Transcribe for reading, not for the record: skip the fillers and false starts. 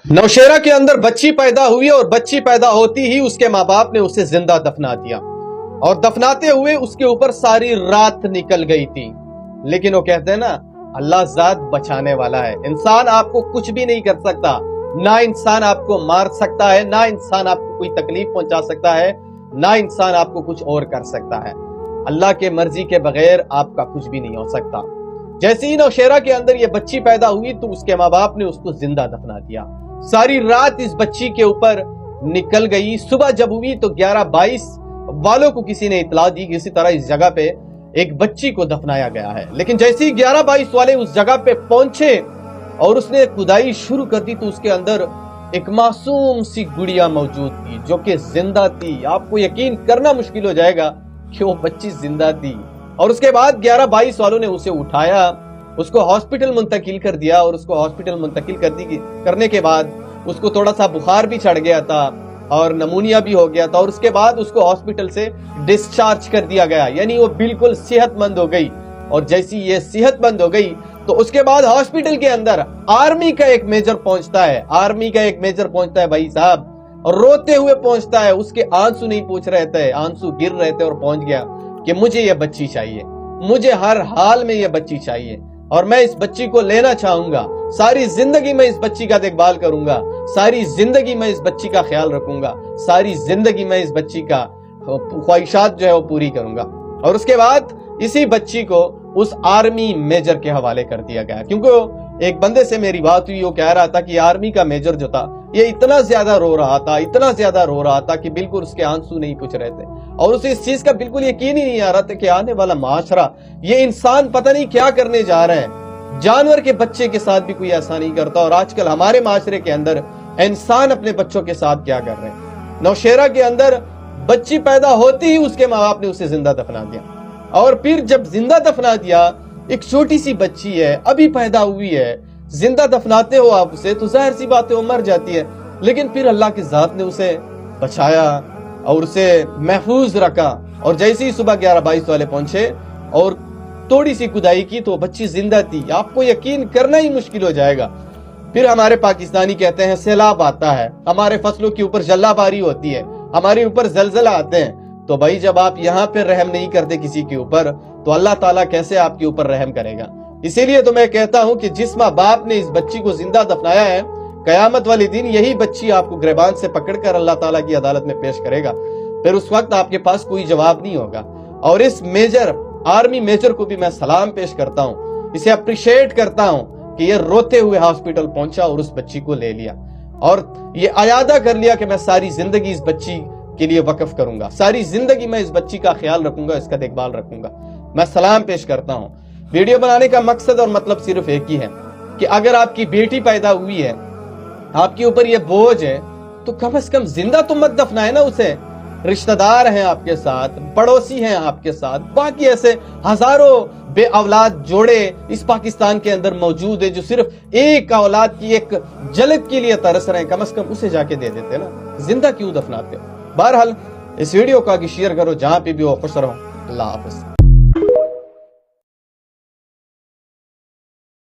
नौशेरा के अंदर बच्ची पैदा हुई और बच्ची पैदा होती ही उसके माँ बाप ने उसे जिंदा दफना दिया और दफनाते हुए उसके ऊपर सारी रात निकल गई थी। लेकिन वो कहते हैं ना, अल्लाह ज़ात बचाने वाला है। इंसान आपको कुछ भी नहीं कर सकता, ना इंसान आपको मार सकता है, ना इंसान आपको कोई तकलीफ पहुंचा सकता है, ना इंसान आपको कुछ और कर सकता है। अल्लाह के मर्जी के बगैर आपका कुछ भी नहीं हो सकता। जैसे ही नौशेरा के अंदर ये बच्ची पैदा हुई तो उसके माँ बाप ने उसको जिंदा दफना दिया। सारी रात इस बच्ची के ऊपर निकल गई। सुबह जब हुई तो 11-22 वालों को किसी ने इतला दी कि इसी तरह इस जगह पे एक बच्ची को दफनाया गया है। लेकिन जैसे ही 11-22 वाले उस जगह पे पहुंचे और उसने खुदाई शुरू कर दी तो उसके अंदर एक मासूम सी गुड़िया मौजूद थी जो कि जिंदा थी। आपको यकीन करना मुश्किल हो जाएगा कि वो बच्ची जिंदा थी। और उसके बाद 11-22 वालों ने उसे उठाया, उसको हॉस्पिटल मुंतकिल कर दिया और उसको हॉस्पिटल मुंतकिल करने के बाद उसको थोड़ा सा बुखार भी चढ़ गया था और नमूनिया भी हो गया था और उसके बाद उसको हॉस्पिटल से डिस्चार्ज कर दिया गया, यानी वो बिल्कुल सेहतमंद हो गई। और जैसी ये सेहतमंद हो गई तो उसके बाद हॉस्पिटल के अंदर आर्मी का एक मेजर पहुंचता है भाई साहब, और रोते हुए पहुंचता है। उसके आंसू नहीं पूछ रहे थे, आंसू गिर रहे थे और पहुंच गया कि मुझे ये बच्ची चाहिए, मुझे हर हाल में ये बच्ची चाहिए और मैं इस बच्ची को लेना चाहूंगा। सारी जिंदगी मैं इस बच्ची का देखभाल करूंगा, सारी जिंदगी मैं इस बच्ची का ख्याल रखूंगा, सारी जिंदगी मैं इस बच्ची का ख्वाहिशात जो है वो पूरी करूंगा। और उसके बाद इसी बच्ची को उस आर्मी मेजर के हवाले कर दिया गया, क्योंकि एक बंदे से मेरी बात हुई, वो कह रहा था कि आर्मी का मेजर जो था ये इतना ज्यादा रो रहा था कि बिल्कुल उसके आंसू नहीं पूछ रहे थे और उसे इस चीज का बिल्कुल यकीन ही नहीं आ रहा था कि आने वाला माशरा, ये इंसान पता नहीं क्या करने जा रहे हैं। जानवर के बच्चे के साथ भी कोई ऐसा नहीं करता और आजकल हमारे माशरे के अंदर इंसान अपने बच्चों के साथ क्या कर रहे हैं। नौशेरा के अंदर बच्ची पैदा होती ही उसके माँ बाप ने उसे जिंदा दफना दिया और फिर जब जिंदा दफना दिया, एक छोटी सी बच्ची है, अभी पैदा हुई है, जिंदा दफनाते हो आप उसे तो जाहिर सी बात है वो मर जाती है। लेकिन फिर अल्लाह की जात ने उसे बचाया और उसे महफूज रखा। और जैसे ही सुबह 11-22 वाले पहुंचे और थोड़ी सी खुदाई की तो बच्ची जिंदा थी। आपको यकीन करना ही मुश्किल हो जाएगा। फिर हमारे पाकिस्तानी कहते हैं सैलाब आता है, हमारे फसलों के ऊपर जल्लाबारी होती है, हमारे ऊपर जलजला आते हैं। तो भाई जब आप यहाँ पे रहम नहीं करते किसी के ऊपर तो अल्लाह ताला कैसे आपके ऊपर रहम करेगा। इसीलिए तो मैं कहता हूं कि जिस माँ बाप ने इस बच्ची को जिंदा दफनाया है, कयामत वाले दिन यही बच्ची आपको गिरबान से पकड़कर अल्लाह ताला की अदालत में पेश करेगा। फिर उस वक्त आपके पास कोई जवाब नहीं होगा। और इस आर्मी मेजर को भी मैं सलाम पेश करता हूं, इसे अप्रिशिएट करता हूं कि ये रोते हुए हॉस्पिटल पहुंचा और उस बच्ची को ले लिया और ये अयादा कर लिया कि मैं सारी जिंदगी इस बच्ची के लिए वक्फ करूंगा, सारी जिंदगी मैं इस बच्ची का ख्याल रखूंगा, इसका देखभाल रखूंगा। मैं सलाम पेश करता हूं। वीडियो बनाने का मकसद और मतलब सिर्फ एक ही है कि अगर आपकी बेटी पैदा हुई है, आपके ऊपर ये बोझ है, तो कम से कम जिंदा तो मत दफनाए ना उसे। रिश्तेदार हैं आपके साथ, पड़ोसी हैं आपके साथ, बाकी ऐसे हजारों बे औलाद जोड़े इस पाकिस्तान के अंदर मौजूद है जो सिर्फ एक औलाद की एक झलक के लिए तरस रहे हैं। कम से कम उसे जाके दे देते ना, जिंदा क्यों दफनाते हो। बहरहाल इस वीडियो को आगे शेयर करो, जहां पे भी हो। खुश रहो। अल्लाह हाफिज।